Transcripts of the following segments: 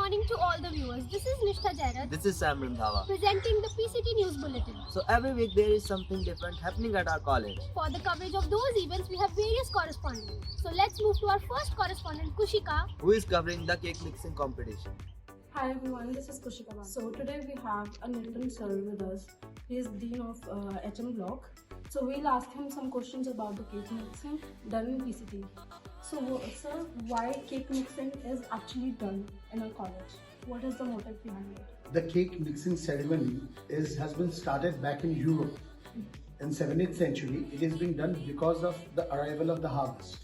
morning to all the viewers. This is Nishtha Jairaj This is Sam Randhawa. presenting the PCT News Bulletin. So every week there is something different happening at our college. For the coverage of those events, we have various correspondents. So let's move to our first correspondent, Kushika. Who is covering the cake mixing competition? Hi everyone, this is Kushika. So today we have a Nitin sir with us. He is Dean of HM Block. So we'll ask him some questions about the cake mixing done in PCT. So sir, why cake mixing is actually done in a college? What is the motive behind it? The cake mixing ceremony has been started back in Europe in 17th century. It is being done because of the arrival of the harvest.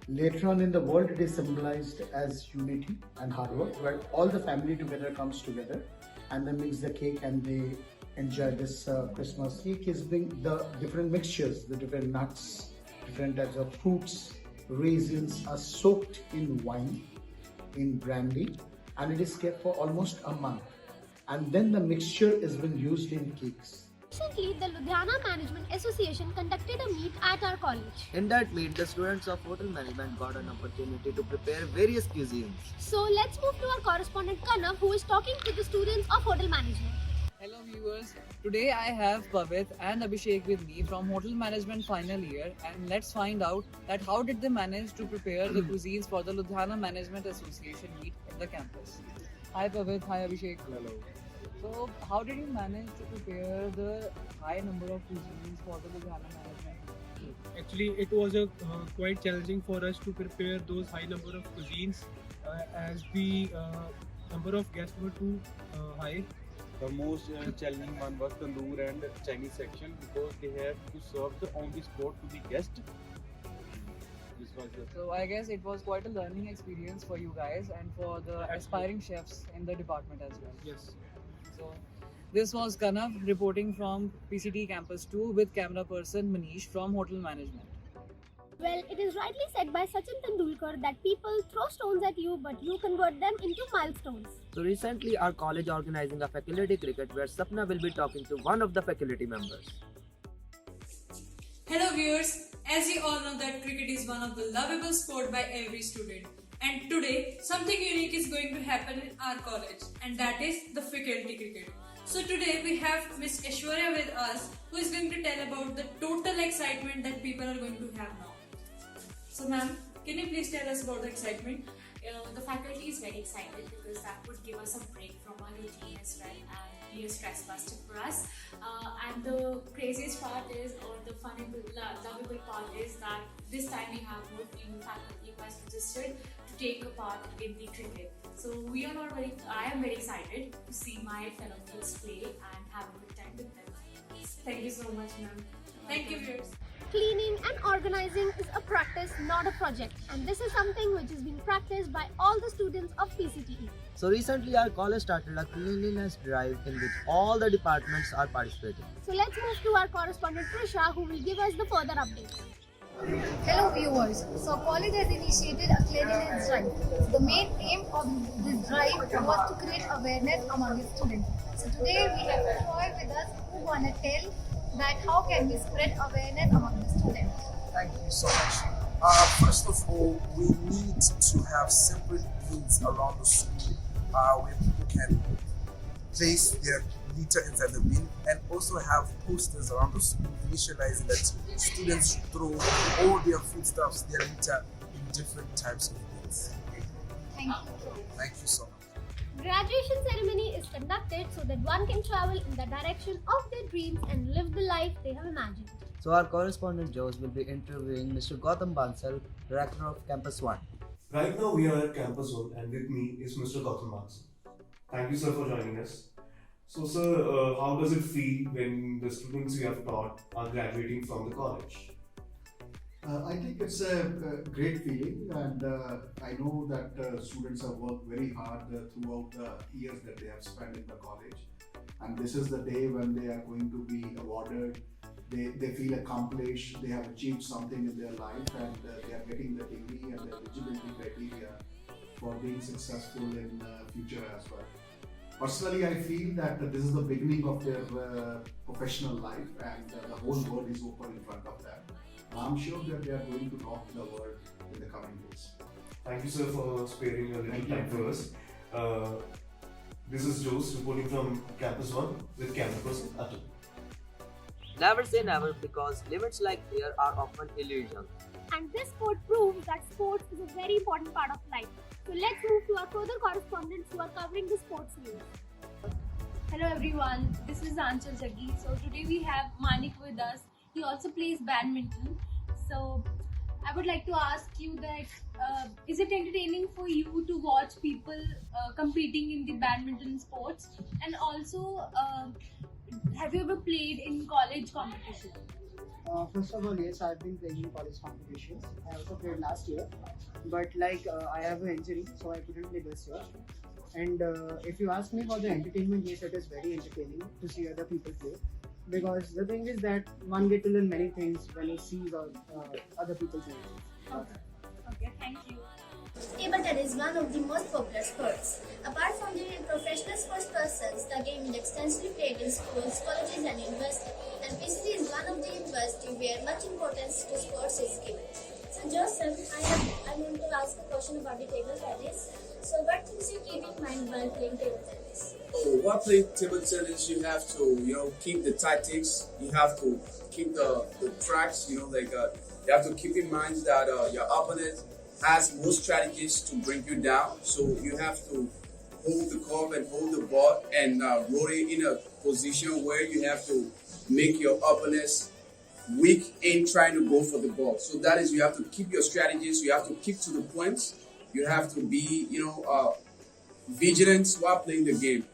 Later on in the world, it is symbolized as unity and hard work, where all the family together comes together and they mix the cake and they enjoy this Christmas. Cake is being the different mixtures, the different nuts, different types of fruits, raisins are soaked in wine, in brandy, and it is kept for almost a month. And then the mixture is being used in cakes. Recently, the Ludhiana Management Association conducted a meet at our college. In that meet, the students of hotel management got an opportunity to prepare various cuisines. So let's move to our correspondent, Kanav, who is talking to the students of hotel management. Hello viewers, today I have Pavit and Abhishek with me from Hotel Management final year, and let's find out that how did they manage to prepare the cuisines for the Ludhiana Management Association meet in the campus. Hi Pavit, hi Abhishek. Hello. So how did you manage to prepare the high number of cuisines for the Ludhiana Management? Actually, it was a quite challenging for us to prepare those high number of cuisines as the number of guests were too high. The most challenging one was tandoor and Chinese section because they had to serve on the spot to the guest. This was the So I guess it was quite a learning experience for you guys and for the aspiring chefs in the department as well. Yes. So this was Kanav reporting from PCT Campus 2 with camera person Manish from Hotel Management. Well, it is rightly said by Sachin Tendulkar that people throw stones at you, but you convert them into milestones. So recently our college organizing a faculty cricket where Sapna will be talking to one of the faculty members. Hello viewers, as you all know that cricket is one of the lovable sport by every student. And today, something unique is going to happen in our college, and that is the faculty cricket. So today we have Miss Aishwarya with us, who is going to tell about the total excitement that people are going to have now. So ma'am, can you please tell us about the excitement? The faculty is very excited because that would give us a break from our routine as well and be a stress buster for us. And the craziest part is, or the funny, lovable part is that this time we have more female faculty who has registered to take a part in the cricket. So I am very excited to see my fellow mates play and have a good time with them. Thank you so much ma'am. Thank you viewers. Cleaning and organizing is a practice, not a project. And this is something which is being practiced by all the students of PCTE. So recently our college started a cleanliness drive in which all the departments are participating. So let's move to our correspondent, Trisha, who will give us the further updates. Hello viewers. So college has initiated a cleanliness drive. The main aim of this drive was to create awareness among the students. So today we have Troy with us who wanna tell that how can we spread awareness among the students. Thank you so much. First of all, we need to have separate bins around the school where people can place their litter inside the bin, and also have posters around the school initializing that students should throw all their foodstuffs, their litter in different types of bins. Thank you. Thank you so much. Graduation ceremony is conducted so that one can travel in the direction of their dreams and live the life they have imagined. So our correspondent Jose will be interviewing Mr. Gautam Bansal, Director of Campus 1. Right now we are at Campus 1 and with me is Mr. Gautam Bansal. Thank you sir for joining us. So sir, how does it feel when the students you have taught are graduating from the college? I think it's a great feeling, and I know that students have worked very hard throughout the years that they have spent in the college, and this is the day when they are going to be awarded. They feel accomplished, they have achieved something in their life, and they are getting the degree and the eligibility criteria for being successful in future as well. Personally, I feel that this is the beginning of their professional life, and the whole world is open in front of them. I'm sure that they are going to rock the world in the coming days. Thank you sir for sparing a little time for us. Uh, this is Jose reporting from Campus 1 with camera person Atul. Never say never because limits like here are often illusions. And this quote proves that sports is a very important part of life. So let's move to our further correspondents who are covering the sports news. Hello everyone, this is Anchal Jaggi. So today we have Manik with us. He also plays badminton. So I would like to ask you that is it entertaining for you to watch people competing in the badminton sports? And also, have you ever played in college competition? First of all, yes, I've been playing in college competitions. I also played last year, but I have an injury, so I couldn't play this year. And if you ask me for the entertainment, yes, it is very entertaining to see other people play. Because the thing is that one get to learn many things when he sees other people play. Okay, thank you. Table tennis is one of the most popular sports. Apart from the professional sports persons, the game is extensively played in schools, colleges and universities. And PCT is one of the universities where much importance to sports is given. So Joseph, I want to ask a question about the table tennis. So what things you keep in mind while playing table tennis? Oh, while playing table tennis, you have to, keep the tactics. You have to keep the tracks. You have to keep in mind that your opponent has more strategies to bring you down. So you have to hold the curve and hold the ball and rotate in a position where you have to make your opponents weak in trying to go for the ball. So that is, you have to keep your strategies. You have to keep to the points. You have to be, vigilant while playing the game.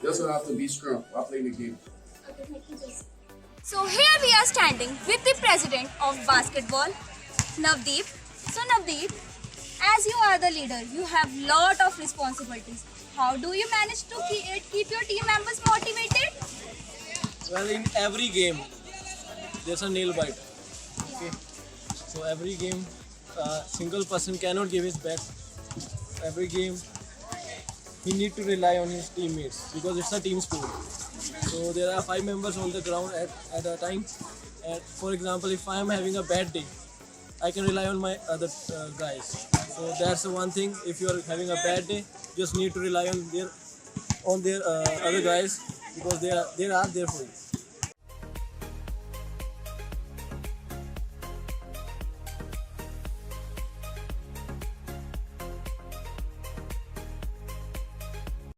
You also have to be strong while playing the game. Okay, thank you, Joseph. So here we are standing with the president of basketball, Navdeep. So Navdeep, as you are the leader, you have lot of responsibilities. How do you manage to keep your team members motivated? Well, in every game, there's a nail bite. Okay. So every game, single person cannot give his best. Every game, he need to rely on his teammates because it's a team sport. So there are 5 members on the ground at a time. And for example, if I am having a bad day, I can rely on my other guys. So that's the one thing. If you are having a bad day, just need to rely on their other guys because they are there for you.